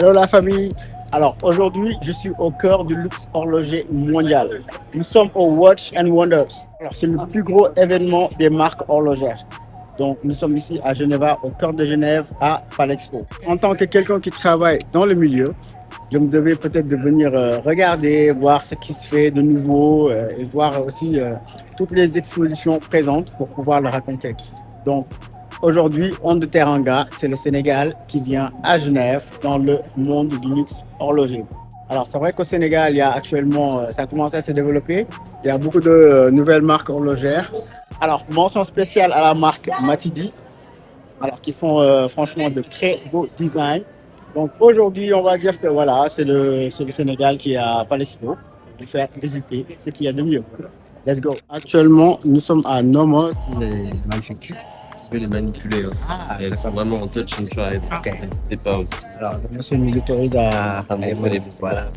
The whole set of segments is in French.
Hello la famille. Alors aujourd'hui, je suis au cœur du luxe horloger mondial. Nous sommes au Watch and Wonders. Alors c'est le plus gros événement des marques horlogères. Donc nous sommes ici à Genève, au cœur de Genève, à Palexpo. En tant que quelqu'un qui travaille dans le milieu, je me devais peut-être de venir regarder, voir ce qui se fait de nouveau et voir aussi toutes les expositions présentes pour pouvoir le raconter. Donc aujourd'hui, Onde de Teranga, c'est le Sénégal qui vient à Genève dans le monde du luxe horloger. Alors c'est vrai qu'au Sénégal, il y a actuellement, ça a commencé à se développer. Il y a beaucoup de nouvelles marques horlogères. Alors mention spéciale à la marque Matidi, alors qui font franchement de très beaux designs. Donc aujourd'hui, on va dire que voilà, c'est le Sénégal qui est à Palexpo. Vous faire visiter ce qu'il y a de mieux. Let's go. Actuellement, nous sommes à Nomos. C'est magnifique. Je vais les manipuler aussi. Et elles sont vraiment en touch and try. Ok. N'hésitez pas aussi. Alors, le monsieur nous autorise à montrer les voilà.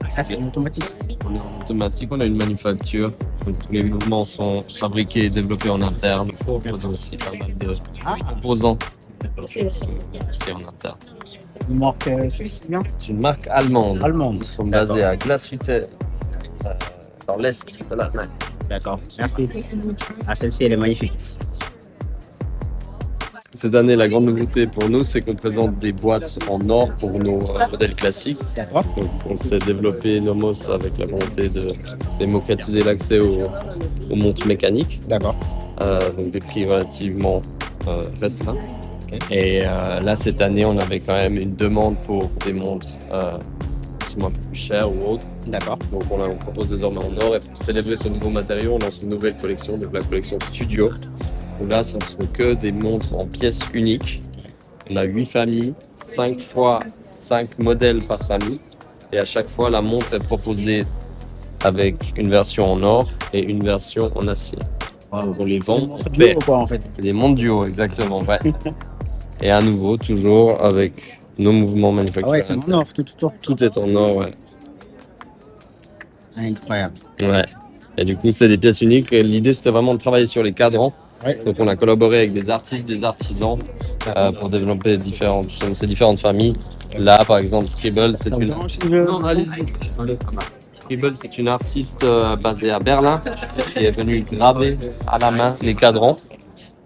Ça, c'est une automatique. On est en automatique, on a une manufacture. Donc, tous les mouvements sont fabriqués et développés en interne. On produit aussi pas mal de composants ici en interne. Une marque suisse, bien. C'est une marque allemande. Allemande. Ils sont basés à Glashütte, dans l'est de l'Allemagne. D'accord, merci. Ah, celle-ci, elle est magnifique. Cette année, la grande nouveauté pour nous, c'est qu'on présente des boîtes en or pour nos modèles classiques. D'accord. Donc, on s'est développé Nomos avec la volonté de démocratiser l'accès aux montres mécaniques. D'accord. Donc des prix relativement restreints. Okay. Et là, cette année, on avait quand même une demande pour des montres un peu plus chères ou autres. D'accord. Donc on propose désormais en or. Et pour célébrer ce nouveau matériau, on lance une nouvelle collection, donc la collection Studio. Donc là, ce ne sont que des montres en pièces uniques. On a 8 familles, 5 fois 5 modèles par famille. Et à chaque fois, la montre est proposée avec une version en or et une version en acier. Wow. On les vend en Duo, paire. quoi, en fait. C'est des montres duo, exactement. Ouais. Et à nouveau, toujours avec nos mouvements manufacturés. Ah ouais, c'est en or, tout. Tout est en or, ouais. Incroyable. Ouais. Et du coup, c'est des pièces uniques. Et l'idée, c'était vraiment de travailler sur les cadrans. Ouais. Donc, on a collaboré avec des artistes, des artisans pour développer ces différentes familles. Là, par exemple, Scribble, c'est une... Non, allez-y. Scribble, c'est une artiste basée à Berlin qui est venue graver à la main les cadrans.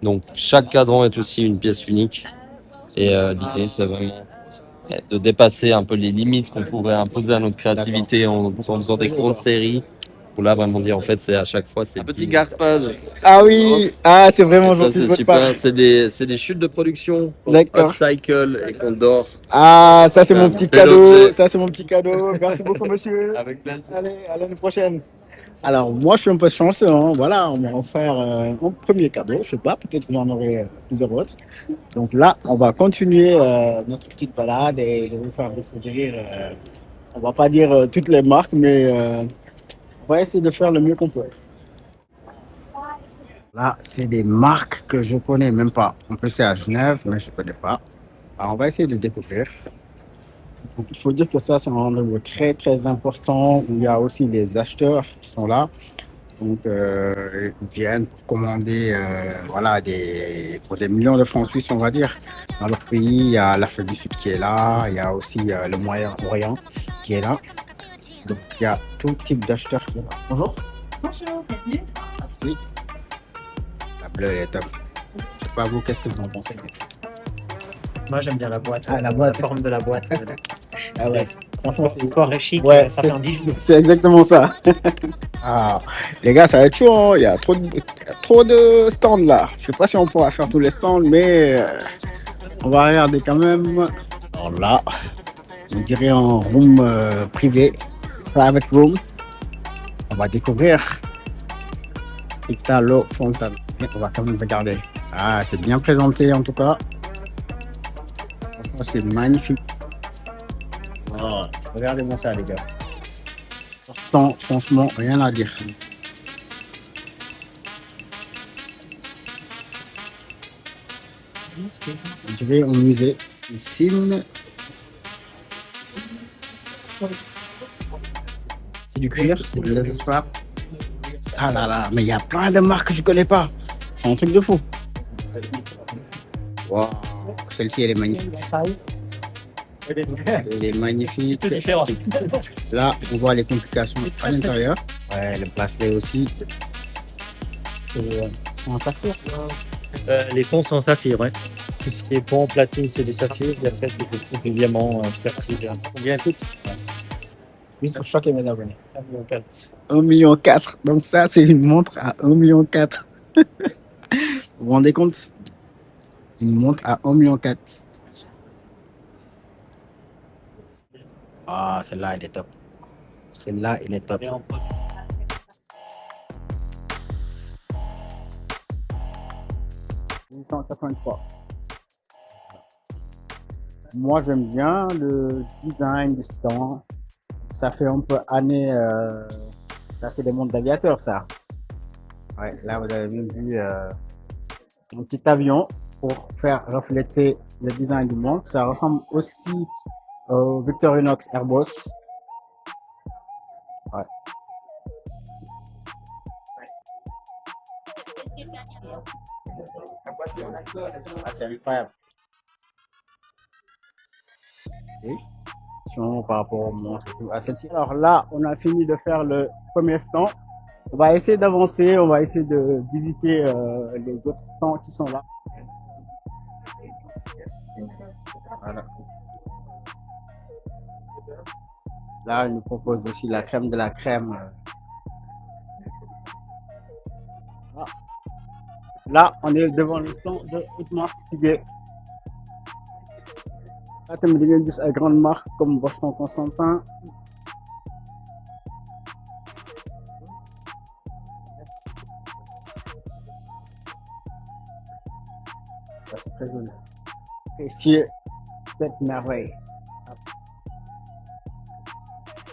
Donc, chaque cadran est aussi une pièce unique. Et l'idée, c'est vraiment de dépasser un peu les limites qu'on pourrait imposer à notre créativité en faisant des grandes séries. Pour là vraiment dire en fait c'est à chaque fois c'est un petit garpage. Ah oui, ah c'est vraiment Ça gentil de c'est votre part. super, c'est des chutes de production qu'on D'accord. upcycle et qu'on dort. Ah, ça c'est mon petit bel cadeau. objet. Ça c'est mon petit cadeau. Merci beaucoup monsieur. Avec plaisir. Allez, à l'année prochaine. Alors moi je suis un peu chanceux, hein. Voilà, on m'a offert mon premier cadeau. Je sais pas, peut-être que j'en aurai plusieurs autres. Donc là, on va continuer notre petite balade et je vais vous faire découvrir. On va pas dire toutes les marques, mais on va essayer de faire le mieux qu'on peut. Là, c'est des marques que je connais même pas. En plus, c'est à Genève, mais je connais pas. Alors, on va essayer de découvrir. Donc, il faut dire que ça, c'est un endroit très, très important où il y a aussi les acheteurs qui sont là. Donc, ils viennent pour commander voilà, pour des millions de francs suisses, on va dire. Dans leur pays, il y a l'Afrique du Sud qui est là. Il y a aussi le Moyen-Orient qui est là. Donc, il y a tout type d'acheteurs qui est là. Bonjour. Bonjour, bienvenue. Merci. La bleue, elle est top. Je sais pas vous, qu'est-ce que vous en pensez? Moi, j'aime bien la boîte. Ah, la boîte. forme de la boîte. Ah ouais. Franchement, c'est Sport et chic, Ouais, ça fait un bijou. c'est exactement ça. Ah, les gars, ça va être chaud, hein. Il y a trop de stands là. Je sais pas si on pourra faire tous les stands, mais on va regarder quand même. Alors là, on dirait un room privé, private room. On va découvrir Italo Fontana. On va quand même regarder. Ah, c'est bien présenté en tout cas. Franchement, c'est magnifique. Oh, regardez-moi ça, les gars. Instant, franchement, rien à dire. Je vais au musée Cine. C'est du cuir, c'est du leather strap. Ah là là, mais il y a plein de marques que je connais pas. C'est un truc de fou. Wow. Celle-ci, elle est magnifique. Il est magnifique. C'est différent. Là, on voit les complications à l'intérieur. Ouais, le bracelet aussi. C'est en saphir. Les ponts sont en saphir, ouais. Tout ce qui est pont, platine, c'est des saphirs. Et après, c'est des petits diamants cerclés. Combien coûte? Juste pour choquer mes abonnés. 1,4 1,4 million. Donc ça, c'est une montre à 1,4 million. Vous vous rendez compte? Une montre à 1,4 million. Ah, celle-là, elle est top. Celle-là, elle est top. millions. 883. Moi, j'aime bien le design du stand. Ça fait un peu année. Ça, c'est des montres d'aviateurs, ça. Ouais, là, vous avez même vu un petit avion pour faire refléter le design du montre. Ça ressemble aussi au Victorinox Airbus. Ouais. Ah, c'est incroyable. Et par rapport aux montres et tout. Alors là, on a fini de faire le premier stand. On va essayer d'avancer, on va essayer de visiter les autres stands qui sont là. Voilà. Là, il nous propose aussi la crème de la crème. Ah. Là, on est devant le stand de Audemars Piguet. Là, tu me dis à grande marque comme Boston Constantin. Ça, c'est très joli. Précieux, cette merveille.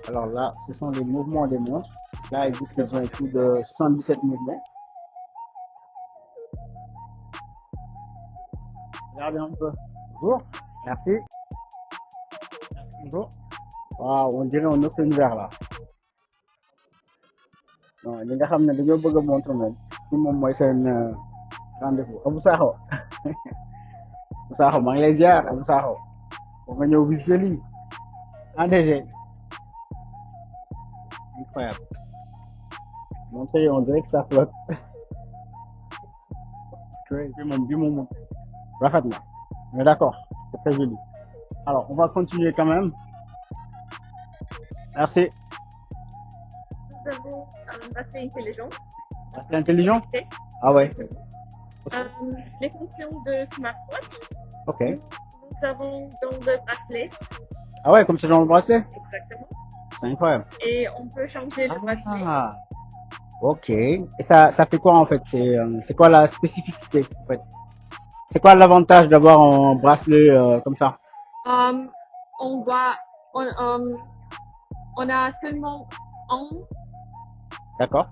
Alors là, ce sont les mouvements des montres. Là, ils disent qu'ils ont plus de 77 mouvements. Regardez un peu. Bonjour. Merci. Bonjour. Wow, on dirait un autre univers là. Non, li nga xam ne dañoo bëgg a montre moom ci moom mooy seen rendez-vous Abou Sakho. Abou Sakho maa ngi lay ziar Abou Sakho. Pour nga ñëw visiter lii. En DG. Incroyable. Montre, on dirait que ça flotte. C'est crazy. Bi moom rafet na. Mais d'accord, c'est très joli. Alors, on va continuer quand même. Merci. Nous avons un bracelet intelligent. C'est intelligent? Ah ouais. Les fonctions de smartwatch. Ok. Nous avons dans le bracelet. Ah ouais, comme c'est dans le bracelet? Exactement. C'est incroyable. Et on peut changer le bracelet. Ah. Ok. Et ça fait quoi en fait? C'est quoi la spécificité en fait? C'est quoi l'avantage d'avoir un bracelet comme ça? On a seulement D'accord.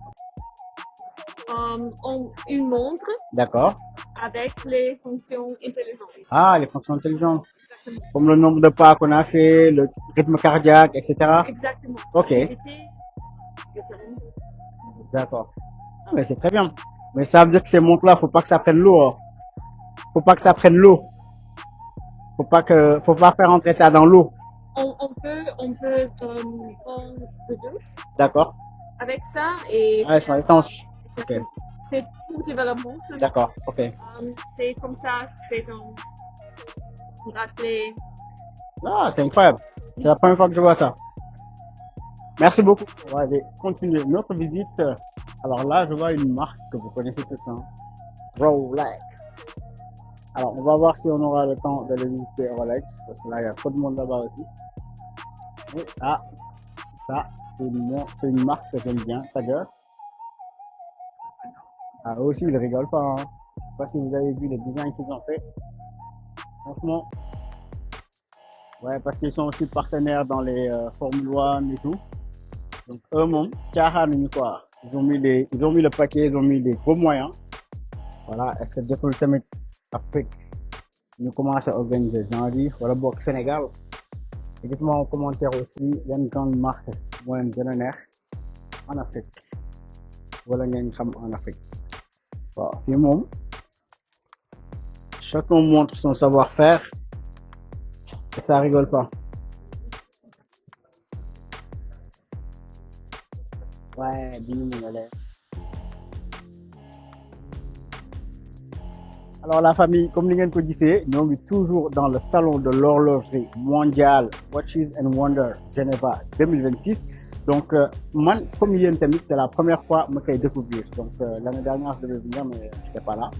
une montre D'accord. avec les fonctions intelligentes. Ah, les fonctions intelligentes. Exactement. Comme le nombre de pas qu'on a fait, le rythme cardiaque, etc. Exactement. Ok. Activité. D'accord. Ah, mais c'est très bien. Mais ça veut dire que ces montres-là, faut pas que ça prenne l'eau. Hein. Faut pas que ça prenne l'eau. Faut pas faire entrer ça dans l'eau. On peut prendre de douche D'accord. avec ça et Ah, elles sont étanches. Ok. c'est pour développement seulement. D'accord. Ok. C'est comme ça, c'est un bracelet. Ah, c'est incroyable. C'est la première fois que je vois ça. Merci beaucoup. On va aller continuer notre visite. Alors là, je vois une marque que vous connaissez tous, hein. Rolex. Alors, on va voir si on aura le temps de le visiter Rolex, parce que là, il y a trop de monde là-bas aussi. Et ça, c'est une marque que j'aime bien, Tiger. Ah, eux aussi, ils rigolent pas, hein. Je sais pas si vous avez vu les designs qu'ils ont fait. Franchement, ouais, parce qu'ils sont aussi partenaires dans les Formule 1 et tout. Donc, eux, mon, quoi. Ils ont mis le paquet, ils ont mis des gros moyens. Voilà, est-ce que Jeff Ultimate Afrique nous commence à organiser janvier, voilà, box Sénégal. Et dites-moi en commentaire aussi, il y a une grande marque, moi, une grande en Afrique. Voilà, il y a une femme en Afrique. Bon, finalement, chacun montre son savoir-faire. Ça rigole pas. Ouais, dis-nous, mon élève. Alors la famille, comme ni ngeen ko gisee, ñoo ngi toujours dans le salon de l'horlogerie mondiale Watches and Wonders Geneva 2026. Donc man, comme yéen tamit, c'est la première fois ma koy découvrir. Donc l'année dernière, je devais venir, mais je n'étais pas là.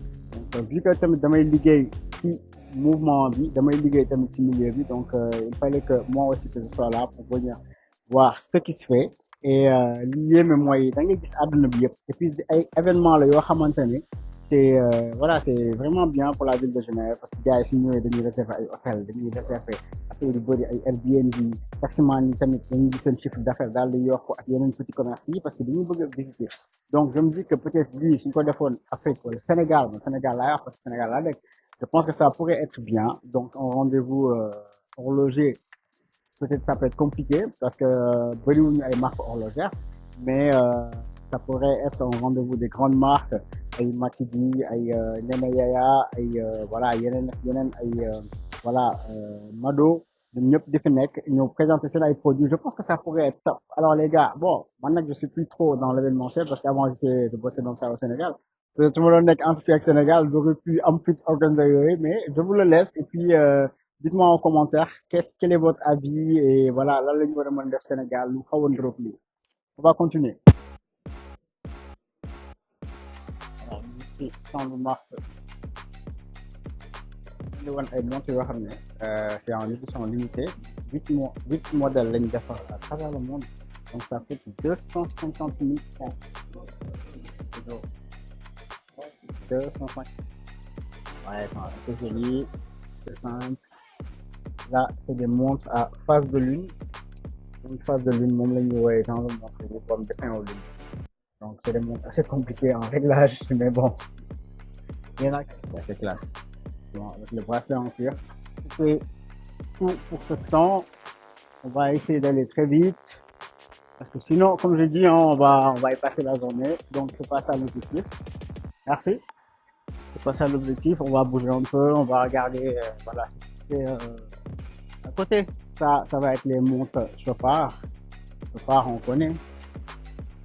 Donc vu que tamit damay liggéey ci mouvement bi, damay liggéey tamit ci milieu bi, donc il fallait que moi aussi que je sois là pour venir voir ce qui se fait. Et li yéeme mooy da ngay gis àdduna bi yëpp. Et puis ay événements la yoo xamante ne c'est voilà, c'est vraiment bien pour la ville de Genève parce que gars yi suñu ñëwee dañuy réserver ay hôtel, dañuy réserver affaire yu bëri ay Airbnb, taximan yi tamit dañuy gis seen chiffre d'affaires daal di yokk ak yeneen petit commerce yi parce que dañuy bëgg a visiter. Donc je me dis que peut-être lii suñ ko defoon Afrique wala Sénégal, mais Sénégal laa wax parce que Sénégal laa nekk, je pense que ça pourrait être bien. Donc un rendez-vous horloger, peut-être ça peut être compliqué parce que bëriwuñu ay marques horlogères, mais ça pourrait être un rendez-vous des grandes marques ay Matidi ay Nene Yaya ay voilà yeneen ay voilà Mado ñoom ñëpp di fi nekk ñëw présenter seen ay produits. Je pense que ça pourrait être top. Alors les gars, bon man nag je suis plus trop dans l'événementiel parce qu'avant je bossais dans ça au Sénégal. Peut-être su ma doon nekk entreprise ak Sénégal j'aurais pu am fit organiser yooyu, mais je vous le laisse et puis dites-moi en commentaire quel est votre avis et voilà lan la ñu war a mën def Sénégal lu xaw a ndróog lii. On va continuer. Alors ici sans marque li woon ay montres yoo xam ne c'est en édition limitée, 8 modèles lañ defar à travers le monde, donc ça coûte 250 000 francs. 250. Ouais, c'est joli, c'est simple. Là, c'est des montres à phase de lune. Une phase de lune, moom la ñuy woowee genre de montre bu comme dessin aux lunes. Donc c'est des montres assez compliquées en réglage, mais bon, il y en a qui c'est assez classe. Bon, avec le bracelet en cuir. C'est tout pour ce stand. On va essayer d'aller très vite parce que sinon, comme je dis, on va y passer la journée. Donc c'est pas ça l'objectif. Merci. C'est pas ça l'objectif. On va bouger un peu, on va regarder. Voilà, c'est à côté. Ça va être les montres Chopard. Chopard, on connaît.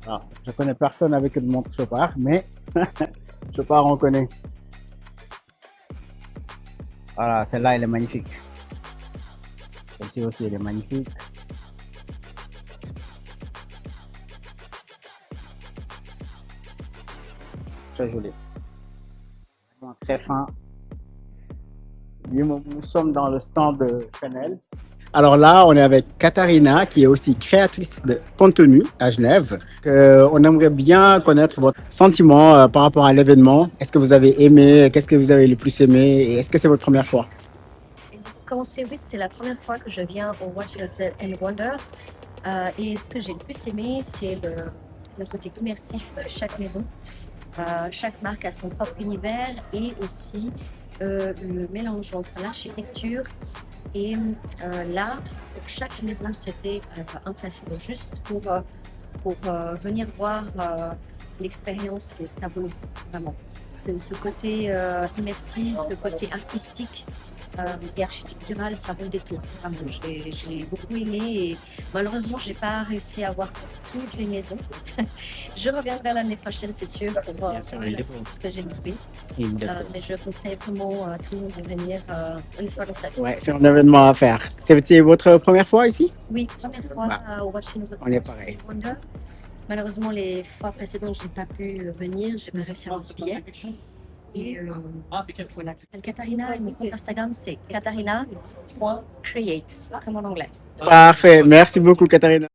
Alors, je connais personne avec une montre Chopard, mais Chopard, on connaît. Voilà, celle-là, elle est magnifique. Celle-ci aussi, elle est magnifique. C'est très joli. Vraiment très fin. Nous sommes dans le stand de Chanel. Alors là, on est avec Katharina, qui est aussi créatrice de contenu à Genève. On aimerait bien connaître votre sentiment par rapport à l'événement. Est-ce que vous avez aimé? Qu'est-ce que vous avez le plus aimé? Et est-ce que c'est votre première fois? Comme oui, c'est la première fois que je viens au Watches and Wonders. Et ce que j'ai le plus aimé, c'est le côté immersif de chaque maison. Chaque marque a son propre univers et aussi le mélange entre l'architecture et l'art. Pour chaque maison, c'était impressionnant juste pour venir voir l'expérience et ça vaut vraiment. C'est ce côté immersif, le côté artistique et architectural, ça vaut des tours. Vraiment, j'ai beaucoup aimé et malheureusement, j'ai pas réussi à voir toutes les maisons. Je reviendrai l'année prochaine, c'est sûr, pour voir ce que j'ai trouvé. Mais je conseille vraiment à tout le monde de venir une fois dans sa vie. Ouais, c'est un événement à faire. C'était votre première fois ici? Oui, première fois au Watches and Wonders. On est pareil. Malheureusement, les fois précédentes, je n'ai pas pu venir, j'ai pas réussi à avoir de billet. Et voilà. Katharina, mon compte Instagram, c'est katharina.create, comme en anglais. Parfait, merci beaucoup Katharina.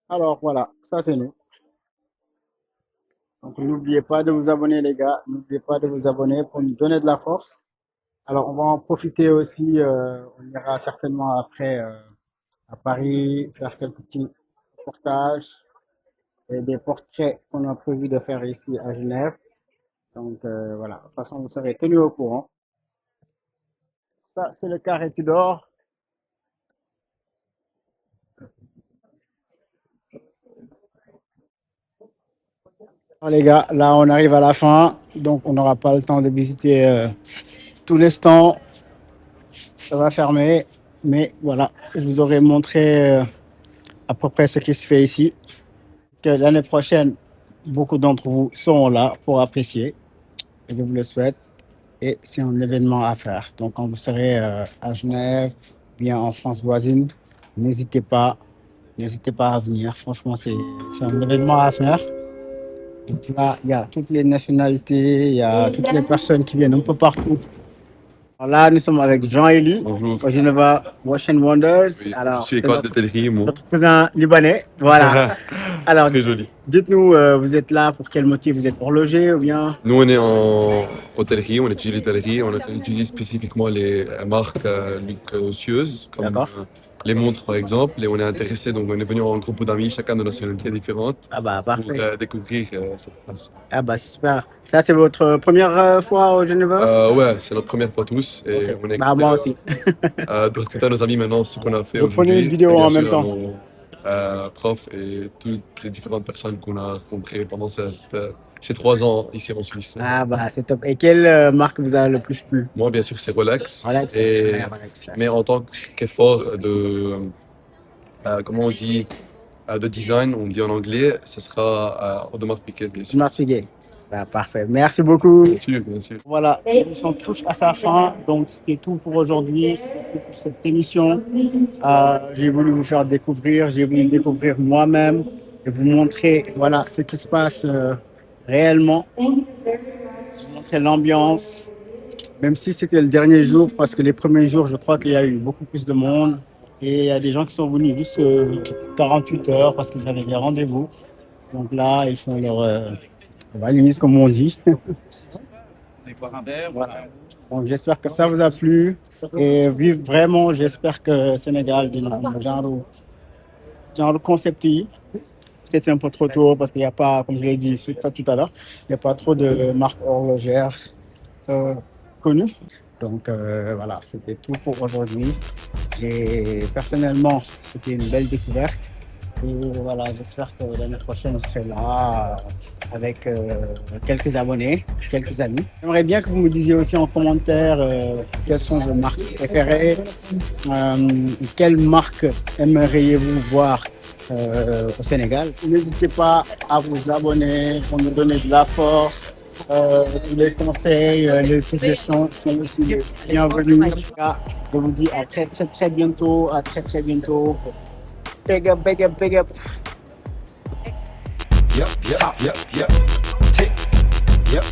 Alors voilà, ça c'est nous. Donc n'oubliez pas de vous abonner les gars, n'oubliez pas de vous abonner pour nous donner de la force. Alors on va en profiter aussi, on ira certainement après à Paris, faire quelques petits reportages et des portraits qu'on a prévu de faire ici à Genève. Donc voilà, de toute façon vous serez tenus au courant. Ça c'est le carré Tudor. Alors les gars, là on arrive à la fin, donc on n'aura pas le temps de visiter tous les stands. ça va fermer. Mais voilà, je vous aurais montré à peu près ce qui se fait ici. Que l'année prochaine, beaucoup d'entre vous seront là pour apprécier. Et je vous le souhaite. Et c'est un événement à faire. Donc, quand vous serez à Genève, bien en France voisine, n'hésitez pas à venir. Franchement, c'est un événement à faire. Donc là, il y a toutes les nationalités, il y a toutes les personnes qui viennent un peu partout. Alors là, nous sommes avec Jean-Élie, Bonjour. au Geneva Wash and Wonders. Oui, Alors, je suis c'est école d'hôtellerie, moi. notre cousin libanais. Voilà. Alors, Très joli. dites-nous, vous êtes là pour quel motif? Vous êtes horloger ou bien? Nous, on est en hôtellerie, on étudie l'hôtellerie, on étudie spécifiquement les marques luxueuses, comme D'accord. Les montres par exemple, et on est intéressé, donc on est venu en groupe d'amis, chacun de nationalités différentes, Ah bah, pour parfait. découvrir cette place. Ah bah, c'est super. Ça, c'est votre première fois au Geneva? Ouais, c'est notre première fois tous, et Ok. on est Bah, moi aussi. de recruter nos amis maintenant, ce qu'on a fait Vous prenez aujourd'hui, une vidéo et bien en sûr même temps. à nos profs et toutes les différentes personnes qu'on a rencontrées pendant ces 3 ans ici en Suisse. Ah bah, c'est top. Et quelle marque vous a le plus plu? Moi, bien sûr, c'est Rolex. Rolex. Et, Ouais, Rolex. mais en tant qu'effort de, comment on dit, de design, on dit en anglais, ce sera Audemars Piguet, bien sûr. Audemars Piguet. Bah, parfait. Merci beaucoup. Bien sûr, bien sûr. Voilà, l'émission touche à sa fin. Donc, c'était tout pour aujourd'hui. C'était tout pour cette émission. J'ai voulu vous faire découvrir. J'ai voulu découvrir moi-même et vous montrer voilà, ce qui se passe réellement. Vous montrer l'ambiance. Même si c'était le dernier jour, parce que les premiers jours, je crois qu'il y a eu beaucoup plus de monde. Et il y a des gens qui sont venus juste 48 heures parce qu'ils avaient des rendez-vous. Donc là, ils font leur valise, comme on dit. Voilà. Donc j'espère que ça vous a plu. Et vive vraiment, j'espère que Sénégal, genre concept yi. Peut-être c'est un peu trop tôt parce qu'il n'y a pas, comme je l'ai dit tout à l'heure, il n'y a pas trop de marques horlogères connues. Donc voilà, c'était tout pour aujourd'hui. Personnellement, c'était une belle découverte. Et voilà, j'espère que l'année prochaine, je serai là avec quelques abonnés, quelques amis. J'aimerais bien que vous me disiez aussi en commentaire quelles sont vos marques préférées, quelles marques aimeriez-vous voir au Sénégal. N'hésitez pas à vous abonner pour nous donner de la force. Les conseils, les suggestions sont aussi les bienvenus. En tout cas, je vous dis à très bientôt, à très bientôt. Big up, big up, big up. Yep. Tick. Yep.